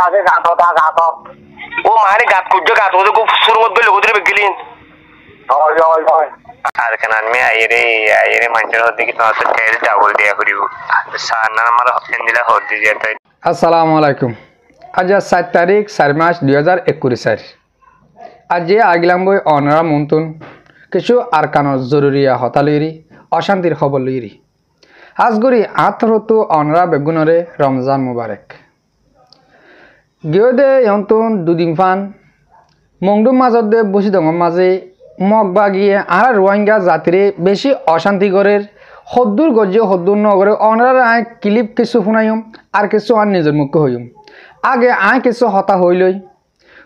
আছে গাত ও মারে গাত কুজো গাত ওদের খুব সুরমত গেল ওদের বেগলিন হয় আর কেন আমি আইরে মানুষের হতে কি তোমার সাথে তেল চাবল দিয়া করিব সানা আমার অপশন দিলা হদ দিয়া তাই আসসালামু আলাইকুম আজ 7 তারিখ 4 মাস 2021 আজ আগিলাম বই অনরা মন্তুন কিছু আরকানোর জরুরিয়া হতালইরি অশান্তির খবর লইরি আজগরি আতরতু অনরা বেগুনরে রমজান মুবারক গিয়দে যন্তন দুদিন ফান মংডুম মাজদে বসি দঙ মাঝে মগবাগিয়ে আর রোহিঙ্গা জাতিরে বেশি অশান্তি করের হদ্দুর গজ্জে হদ্দুর নগরে অনরা আয় ক্লিপ কিছু শুনাইম আর কিছু আর নিজের মুখ হইম আগে আয় কিছু হতা হইলই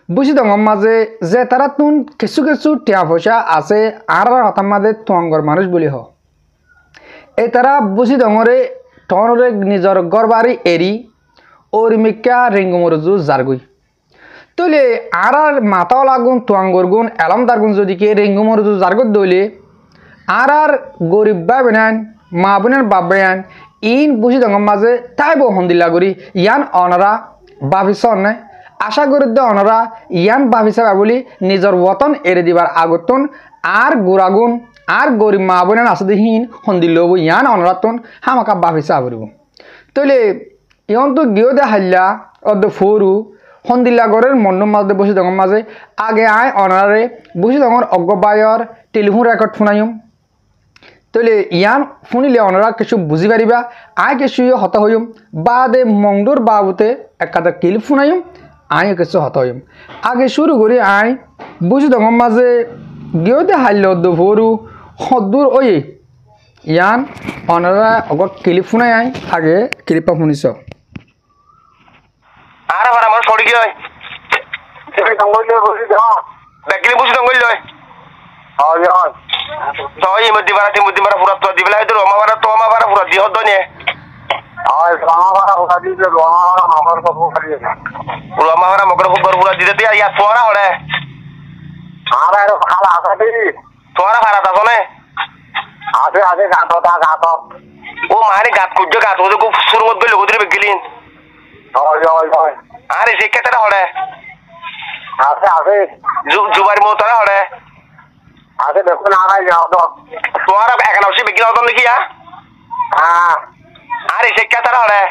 বুঝি দঙ মাঝে যে তারা তুন কিছু কিছু টিয়া পয়সা আছে আর হতার মাঝে তোয়াঙ্গর মানুষ বলি হ এই তারা বুঝি দঙরে টনরে নিজের গড়বাড়ি এরি ওরিমিকা রেঙ্গুমরজু জারগুই তলে আর মাতাও লাগুন তোয়াঙ্গর গুণ এলামদার গুণ যদি কে রেঙ্গুমরজু জারগুত দইলে আর গরিব বা বেনান মা বোনের বাপ বেয়ান ইন বুঝি দঙ মাঝে তাই বহন্দিল্লা করি ইয়ান অনারা বাভিস নাই আশা করি অনারা ইয়ান বাভিসা বলি নিজের ওতন এড়ে দিবার আগতন আর গোড়াগুণ আর গরিব মা বোনের আছে হীন হন্দিল ইয়ান অনারাতন হামাকা বাভিসা করিব তলে ইয়ন তো গিয়ে দে হাল্লা অর্ধ ফরু হন্দিল্লা গড়ের মন্ডম মাঝে বসে দঙর মাঝে আগে আয় অনারে বসে দঙর অজ্ঞবায়র টেলিফোন রেকর্ড শুনাইম তলে ইয়ান শুনিলে অনারা কিছু বুঝি পারিবা আয় কিছু হত হইম বাদে মংডুর বাবুতে একাদা ক্লিপ শুনাইম আয় কিছু হত হইম আগে শুরু করি আয় বুঝি দঙর মাঝে গিয়ে দে হাল্লা অর্ধ ফরু হদ্দুর ওই ইয়ান অনারা অগর ক্লিপ শুনাই আয় আগে ক্লিপা শুনিছ আর আবার আমার সরি কি হয় বেগলি বুঝি দঙ্গল লয় তই মুদিবারা ফুরাত তো দিবলা হয়তো রমাবারা তো আমাবারা ফুরাত দি হদ নে রমাবারা মকর ফুবার ফুরাত দিতে তুই ইয়া তোরা হড়ে আর খালা আছে তোরা ভাড়াত আছে আছে গাত ও মারে গাত কুজো গাত ওদের খুব সুরমত গেল ওদের বেগলিন হয় আরে সে কেতরা হড়ে আছে জুবারি মোতরা হড়ে আছে দেখো না আই যাও তো তোরা একান অবশ্যই বেগিন হতন দেখিয়া হ্যাঁ আরে সে কেতরা হড়ে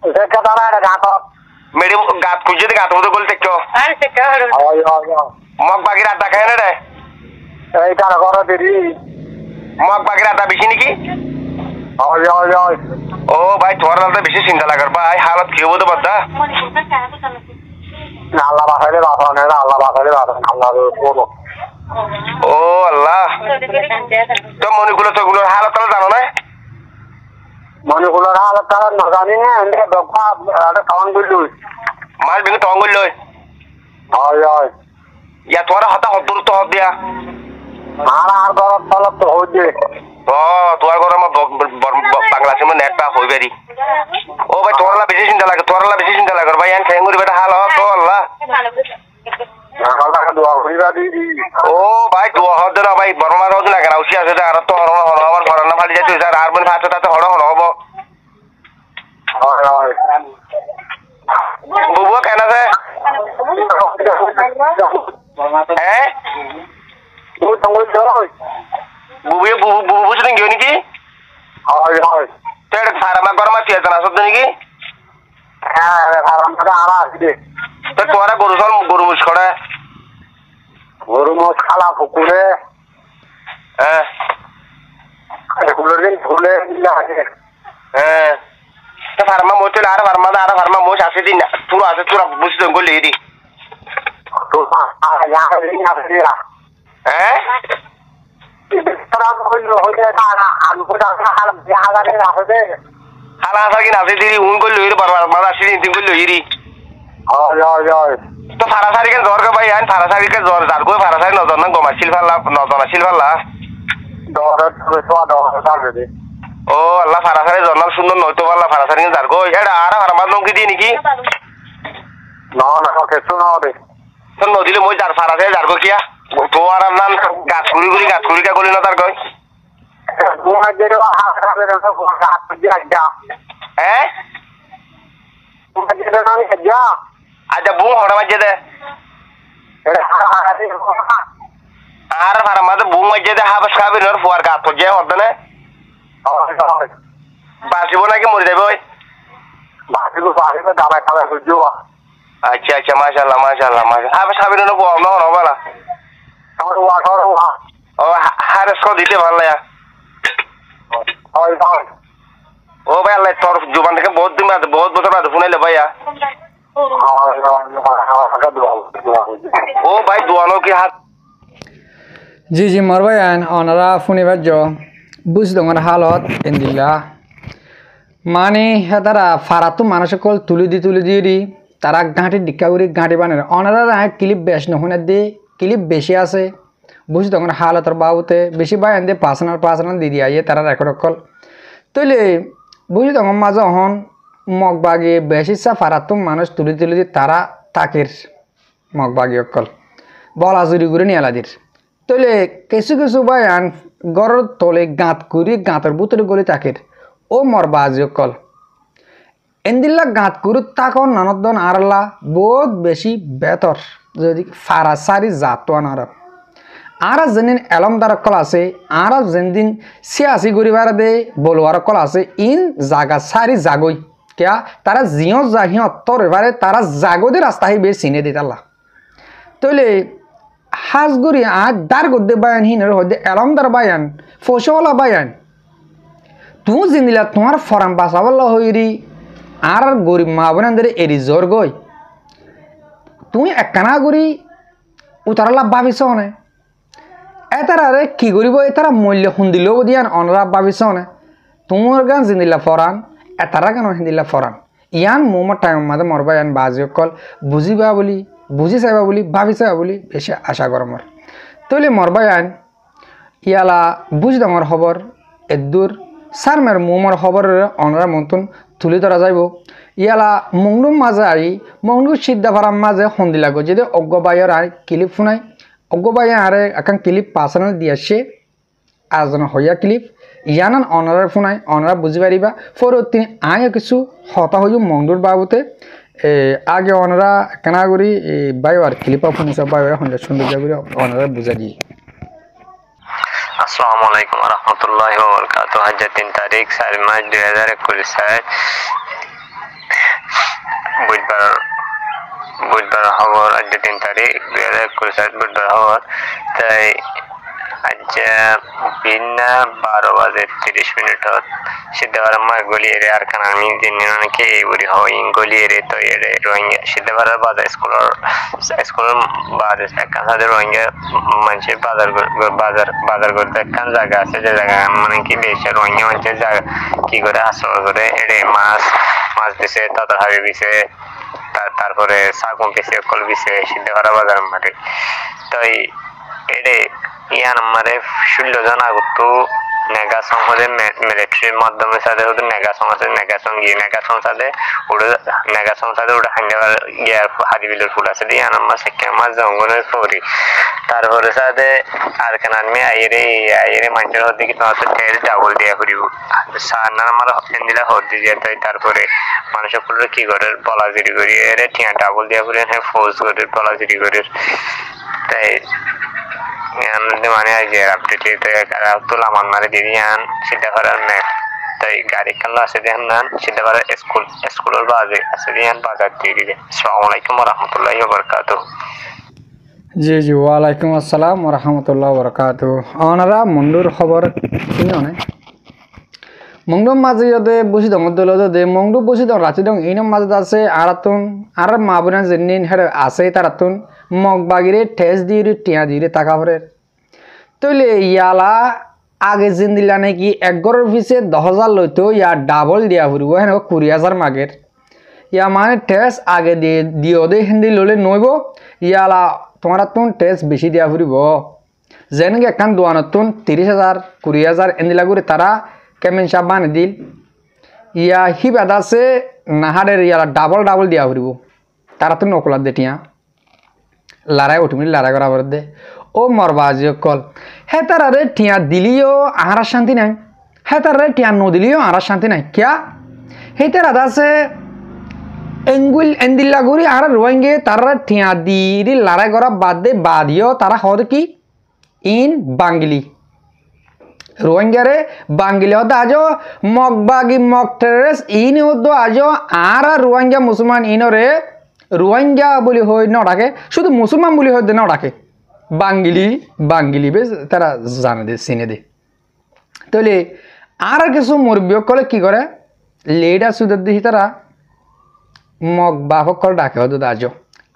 সে কেতরা এটা গাত মেডি গাত কুজো গাত ওদের বল দেখো আরে সে কে হড়ে হয় মগ বাকি রাত দেখায় না রে এইটা করো দেরি মগ বাকি রাত বেশি নাকি হয় ও ভাই তোমার রাতে বেশি চিন্তা লাগার ভাই হালত কি হবো তো বাদা আল্লাহ বাসাইলে বাসানে আল্লাহ বাসাইলে বাসানে আল্লাহ ও আল্লাহ তো মনিগুলো তো গুলোর হালত তারা জানো না মনিগুলোর হালত তারা না জানি না এন্ড দফা আরে কাউন কইলো মাল বিকে তং কইলো হয় ইয়া তোরা হতা হদুর তো হদ দিয়া আর গরত তলত তো হইছে ও তোর ঘরে আমার বাংলাদেশে মানে নেট হই বেরি ও ভাই তোরলা বেশি চিন্তা লাগে ভাই আন খেঙ্গুরি বেটা হাল তো আল্লাহ ও ভাই দোয়া হদ না ভাই বর্মা হদ না কেন উসি আছে আর তো আমার ঘর না ফালি যাইতে স্যার আর বল ফাতে তাতে হড় হবো বুবু কেন আছে হ্যাঁ বুবু বুঝলেন কেউ নাকি হয় তেড় ফারামা গরমা তিয়াতা না সত্য নাকি হ্যাঁ ফারামা আরা আছে তো তোরা গরু মুছ করে গরু মুছ খালা ফুকুরে হ্যাঁ ফুলের ফুলে লাগে হ্যাঁ তো ফারামা মোচলে আর ফারামা মোচ আছে দিন পুরো আছে পুরো বুঝতে গলি দি তো হ্যাঁ হালা কি নাচে দিদি উন করলো মারা সিঁড়ি তিন করলো ইরি তো ফারাসারিকে জ্বর কে ভাই আন ফারাসারিকে জ্বর যার গো ফারাসারি নজর না গমাছিল ফাল্লা ও আল্লাহ ফারাসারি জর্নাল সুন্দর নয়তো পাল্লা ফারাসারি যার গো এটা আর ফারামার নঙ্কি দিয়ে নাকি না কিছু না রে তো নদিলে মই যার ফারাসারি যার গো কিয়া তো আর নাম গাছ কুড়ি কা গলি না তার কই হ্যাঁ আচ্ছা বুম হড়া বাজে দে আর ভাড়া মাঝে বুম বাজে দে হাবাস খাবি নর ফুয়ার গাত পর্যায়ে হরদে না বাঁচিব নাকি মরে যাবে ওই আচ্ছা আচ্ছা মাশাল্লাহ মাশাল্লাহ মাশাল্লাহ হাবাস খাবি নর ফুয়া না হরবা না ও হারেস কো দিতে ভালো লাগে ও ভাই আল্লাহ তোর জুবান থেকে বহুত দিন বাদে বহুত বছর বাদে শুনাইলে ভাইয়া ও ভাই দোয়ানো কি হাত জি জি মোর ভাই অনারা শুনিবার য বুঝ দঙর হালত ইন্দিল্লা মানে তারা ফারাতো মানুষ কল তুলি দি তারা ঘাঁটি ডিক্কা করে ঘাঁটি বানায় অনারা ক্লিপ বেশ নহুনে দিয়ে ক্লিপ বেশি আছে বুঝ দঙর হালতর বাবুতে বেশি ভাই আনতে পার্সোনাল দি দিয়া তারা রেকর্ড কল তৈলে বুঝি দঙর মাঝে হন মগবাগি বেশি চা ফারাতো মানুষ তুলি দি তারা তাকের মগবাগি অকল বলা জুরি করে নিয়ে আলাদির তৈলে কিছু ভাই আন গড় তলে গাঁত করি গাঁতের ভিতরে গলি তাকের ও মর বাজি অকল এন্দিল্লা গাঁত করি তাকন নানদন আরলা বহুত বেশি বেতর যদি ফারাসারি জাত আনার আর যেদিন এলমদার কল আছে আর যেদিন সিয়াসি গরিবার দে বলুয়ার কল আছে ইন জাগা সারি জাগই क्या तारा जियो जाहियो तोर एबारे तारा जागोदे रास्ता ही बेस सिने देताला तोले हाजगुरी आज दार गद्दे बायान हिनर होदे एलमदार बायान फोशोला बायान तू जिंदिला तुम्हार फराम बासावल्ला होइरी आर गरीब माबन अंदर एरी जोर गई तू एकना गुरी उतारला भाबिसने एतारे की गरिब एतारा मूल्य हुंदिलो दियान अनरा भाबिसने तुमर गान जिंदिला फरान एतारा गान हिंदिला फरान ইয়ান মোমর টাইম মাঝে মরবা ইয়ান বাজি অকল বুঝিবা বলি বুঝি চাইবা বলি ভাবি চাইবা বলি বেশি আশা করমর তৈলে মরবা ইয়ান ইয়ালা বুঝ ডাঙর খবর এদুর সারমের মোমর খবরের অনরা মন্তন তুলি ধরা যাইব ইয়ালা মংডুম মাঝে আই মংডু সিদ্ধা ফারাম মাঝে হন্দিলা গো যদি অজ্ঞবাইয়ের আই ক্লিপ শুনাই অজ্ঞবাইয়া আরে একান ক্লিপ পার্সোনাল দিয়াছে আজন হইয়া ক্লিপ ইয়ানান অনারার ফোনায় অনারা বুঝি পারিবা পরবর্তী আয় কিছু হতা হইব মংডুর বাবুতে আগে অনারা কেনা করি বায়ু আর ক্লিপা ফোন সব বায়ু সুন্দর সুন্দর করে অনারা বুঝা দিই আসসালামু আলাইকুম ওয়া রাহমাতুল্লাহি ওয়া বারাকাতুহু আজ 3 তারিখ 4 মার্চ 2021 বুধবার খবর আজ 3 তারিখ 2021 বুধবার খবর তাই আজ বিনা 12 বাজে 30 মিনিটত সিদ্ধাবারাম্মা গলিয়ে আর কানামি জিনিনাকে এবরি হয় গলিয়ে তো এরে রোহিঙ্গা সিদ্ধাবারা বাজার স্কুলের বাজার একখান সাথে রোহিঙ্গা মানুষের বাজার করতে একখান জায়গা আছে যে জায়গা মানে কি বেশি রোহিঙ্গা মানুষের জায়গা কি করে আশ্রয় করে এরে মাছ দিছে ততহাবি দিছে তারপরে শাকুন পিছে কল পিছে সিদ্ধাবারা বাজার মাঠে তো এরে ইয়ান আমারে 16 জন আগত নেগা সংসদে মিলিটারির মাধ্যমে সাথে হতো নেগা সংসদে ওটা হান্ডাবার ইয়ার হাদিবিলের ফুল আছে দিয়ে আমার সেকে আমার জঙ্গলের ফরি তারপরে সাথে আর কেন আমি আইরে মানুষের হতে কি তোমার তেল ডাবল দিয়া করিব সার আমার দিলা হতে দিয়ে তারপরে মানুষের ফুলের কি করে বলাজিরি করি এরে টিয়া ডাবল দিয়া করি ফোর্স করে বলাজিরি করে তাই মানে যে আপডেট তুলা মান মারে দিদিয়ান সিদ্ধা করার নেই তাই গাড়ি কালো আছে দেন নান সিদ্ধা করার স্কুলের বাজে আছে দিয়ান বাজার দিয়ে দিবে আসসালামু আলাইকুম ওয়া রাহমাতুল্লাহি ওয়া বারাকাতুহু জি জি ওয়া আলাইকুম আসসালাম ওয়া রাহমাতুল্লাহি ওয়া বারাকাতুহু অনারা মন্ডুর খবর কিনো না মংডুম মাঝে যদে বসি দং দল দে মংডু বসি দং রাতি দং ইনম মাঝে আছে আরাতুন আর মাবুনা জেনিন হেরে আছে তারাতুন মগবাগিরে ঠেস দিয়ে টিয়া দিয়ে টাকা ভরে তৈলে ইয়ালা আগে জিন দিলা নাকি 11 পিছে 10,000 লইতো ইয়া ডাবল দিয়া ফুরিব হেন 20,000 মাগের ইয়া মানে ঠেস আগে দিয়ে দিও দে হিন্দি ললে নইব ইয়ালা তোমারা তুন ঠেস বেশি দিয়া ফুরিব যেনকে একখান দোয়ানতুন 30,000 20,000 এন্দিলা করে তারা কেমন সাপ বানে দিল ইয়া হিবাদ আছে নাহারের ইয়ালা ডাবল দিয়া ফুরিব তারা তো নকলার দে টিয়া লড়াই উঠমিনি লড়াই করা বর দে ও মরবাজি কল হে তারে টিয়া দিলিও আহার শান্তি নাই হে তারে টিয়া ন দিলিও আহার শান্তি নাই কিয়া হে তার আছে এঙ্গুল এন্দিল্লা গুড়ি আর রোহিঙ্গে তারা ঠিয়া দি লড়াই করা বাদিও তারা হদ কি ইন বাঙ্গলি রোহিঙ্গারে বাঙ্গলি হদ আজো মগবাগি মগ টেরেস ইন হদ আজো আর রোহিঙ্গা মুসলমান ইনরে রোহিঙ্গা বলি হই ন ডাকে শুধু মুসলমান বলি হই ন ডাকে বাঙ্গলি বেশ তারা জানে দে চিনে দে তাহলে আর কিছু মুরব্বী কলে কি করে লেডা সুদের দিহি তারা মগ বাপক কল ডাকে হতো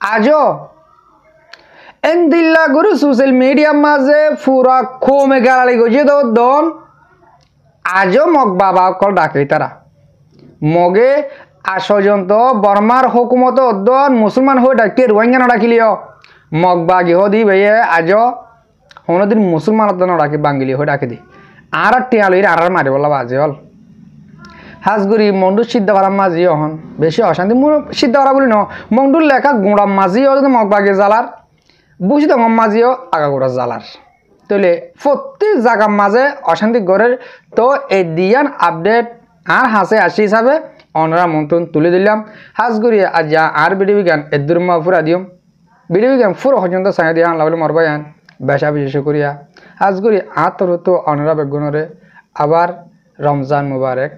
আজো এন্দিল্লা গুরু সোশ্যাল মিডিয়া মাঝে পুরা খোমে গালালি গজিয়ে দন আজও মগ বাবা কল ডাকে তারা মগে আসজন্ত বর্মার হুকুমত দন মুসলমান হয়ে ডাকে রোহিঙ্গা না ডাকিলিও মগ বাগি দি ভাইয়ে আজও কোনোদিন মুসলমান ন ডাকে বাঙ্গিলি হয়ে ডাকে দি আর টিয়ালই আর মারি বলা বাজে হল হাজগুড়ি মন্ডুর সিদ্ধ করার মাঝি হন বেশি অশান্তি মোর সিদ্ধ করা বলি ন মন্ডুর লেখা গুঁড়া মাঝিও যদি মগবাগে জ্বালার বুঝি তো মাঝিও আগা গোড়া জ্বালার তাহলে প্রত্যেক জায়গার মাঝে অশান্তি গড়ের তো এই দিয়ান আপডেট আর হাসে আসি হিসাবে অনরা মন্ত্রণ তুলে দিলাম হাজগুড়ি আজ আর ভিডিও বিজ্ঞান এদুর মা ফুরা দিম ভিডিও বিজ্ঞান ফুর পর্যন্ত সাঁয়া দিয়া লাগলে মরবাই আন বেশা বিশেষ করিয়া হাজগুড়ি আতর তো অনরা বেগুনরে আবার রমজান মুবারক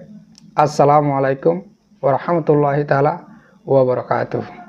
আসসালামু আলাইকুম ওয়া রাহমাতুল্লাহি তাআলা ওয়া বারাকাতুহু।